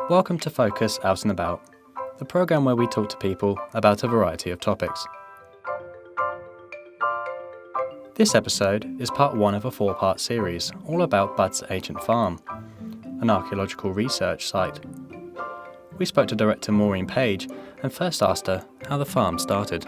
Welcome to Focus Out and About, the programme where we talk to people about a variety of topics. This episode is part one of a four-part series all about Butser Ancient Farm, an archaeological research site. We spoke to director Maureen Page and first asked her how the farm started.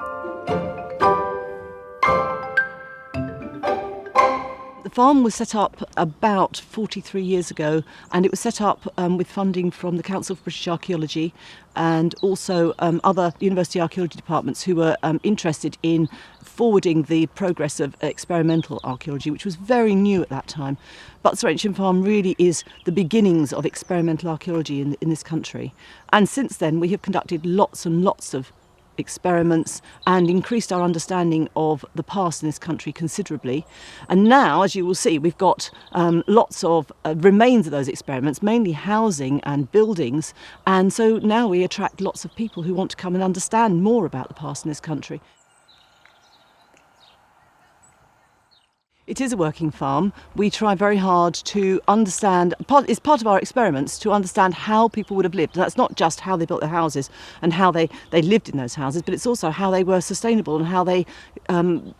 The farm was set up about 43 years ago, and it was set up with funding from the Council for British Archaeology and also other university archaeology departments who were interested in forwarding the progress of experimental archaeology, which was very new at that time. Butser Ancient Farm really is the beginnings of experimental archaeology in this country. And since then, we have conducted lots and lots of experiments and increased our understanding of the past in this country considerably. And now, as you will see, we've got lots of remains of those experiments, mainly housing and buildings. And so now we attract lots of people who want to come and understand more about the past in this country. It is a working farm. We try very hard to understand, it's part of our experiments, to understand how people would have lived. And that's not just how they built their houses and how they lived in those houses, but it's also how they were sustainable and how they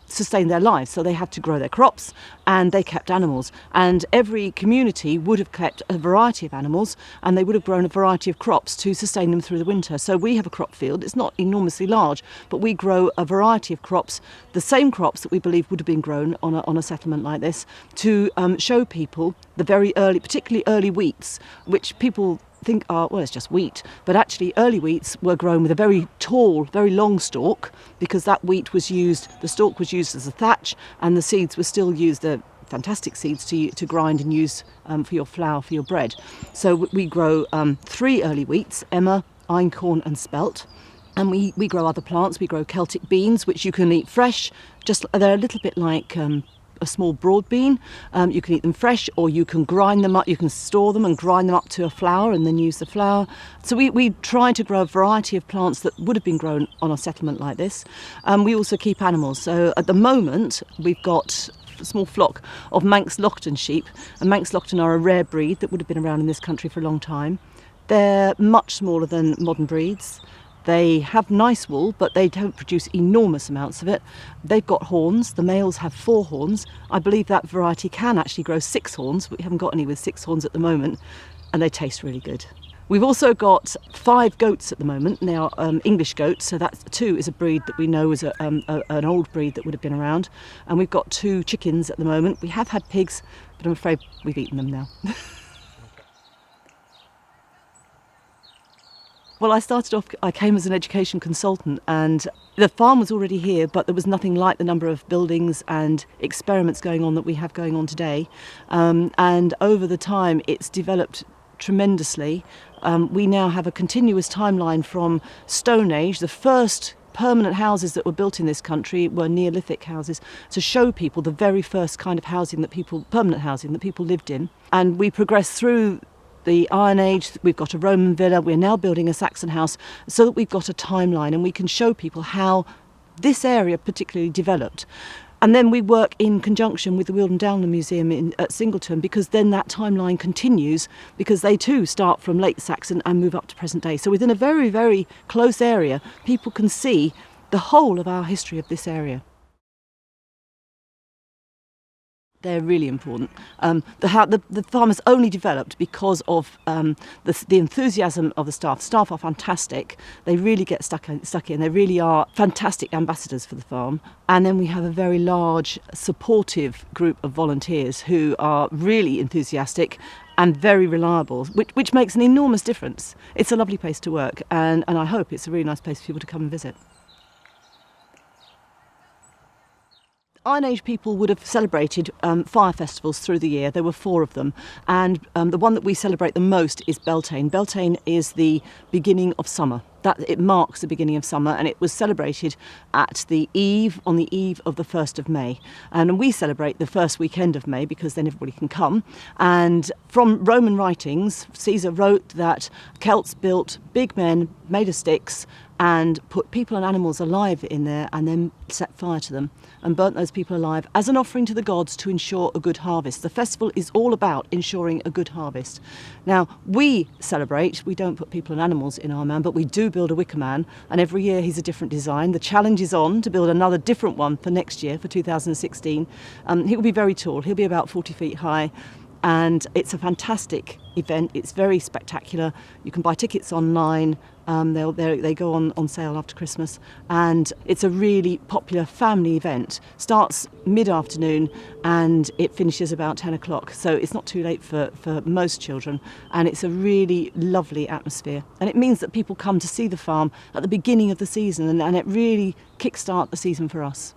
sustained their lives. So they had to grow their crops and they kept animals. And every community would have kept a variety of animals and they would have grown a variety of crops to sustain them through the winter. So we have a crop field. It's not enormously large, but we grow a variety of crops, the same crops that we believe would have been grown on a settlement like this, to show people the very early, particularly early wheats, which people think are, well, it's just wheat, but actually early wheats were grown with a very tall, very long stalk, because that wheat was used, the stalk was used as a thatch, and the seeds were still used, the fantastic seeds to grind and use for your flour, for your bread. So we grow 3 early wheats, emmer, einkorn and spelt. And we grow other plants. We grow Celtic beans, which you can eat fresh. They're a little bit like a small broad bean. You can eat them fresh, or you can grind them up. You can store them and grind them up to a flour and then use the flour. So we try to grow a variety of plants that would have been grown on a settlement like this. We also keep animals. So at the moment, we've got a small flock of Manx Lochtan sheep. And Manx Lochtan are a rare breed that would have been around in this country for a long time. They're much smaller than modern breeds. They have nice wool, but they don't produce enormous amounts of it. They've got horns. The males have 4 horns. I believe that variety can actually grow 6 horns, but we haven't got any with 6 horns at the moment, and they taste really good. We've also got 5 goats at the moment. They are English goats, so that too is a breed that we know is an old breed that would have been around. And we've got 2 chickens at the moment. We have had pigs, but I'm afraid we've eaten them now. Well, I came as an education consultant, and the farm was already here, but there was nothing like the number of buildings and experiments going on that we have going on today. And over the time, it's developed tremendously. We now have a continuous timeline from Stone Age. The first permanent houses that were built in this country were Neolithic houses, to show people the very first kind of permanent housing that people lived in. And we progressed through the Iron Age. We've got a Roman villa. We're now building a Saxon house, so that we've got a timeline and we can show people how this area particularly developed. And then we work in conjunction with the Weald and Downland Museum at Singleton, because then that timeline continues, because they too start from late Saxon and move up to present day. So within a very, very close area, people can see the whole of our history of this area. They're really important. The farm has only developed because of the enthusiasm of the staff. The staff are fantastic. They really get stuck in. They really are fantastic ambassadors for the farm. And then we have a very large, supportive group of volunteers who are really enthusiastic and very reliable, which makes an enormous difference. It's a lovely place to work, and I hope it's a really nice place for people to come and visit. Iron Age people would have celebrated fire festivals through the year. There were 4 of them, and the one that we celebrate the most is Beltain. Beltain is the beginning of summer. It marks the beginning of summer, and it was celebrated on the eve of the 1st of May. And we celebrate the first weekend of May, because then everybody can come. And from Roman writings, Caesar wrote that Celts built big men made of sticks and put people and animals alive in there and then set fire to them. and burnt those people alive as an offering to the gods to ensure a good harvest. The festival is all about ensuring a good harvest. Now, we celebrate, we don't put people and animals in our man, but we do build a wicker man, and every year he's a different design. The challenge is on to build another different one for next year, for 2016. He will be very tall, he'll be about 40 feet high, and it's a fantastic event. It's very spectacular. You can buy tickets online. They go on sale after Christmas, and it's a really popular family event. Starts mid-afternoon and it finishes about 10 o'clock, so it's not too late for most children, and it's a really lovely atmosphere, and it means that people come to see the farm at the beginning of the season, and it really kickstart the season for us.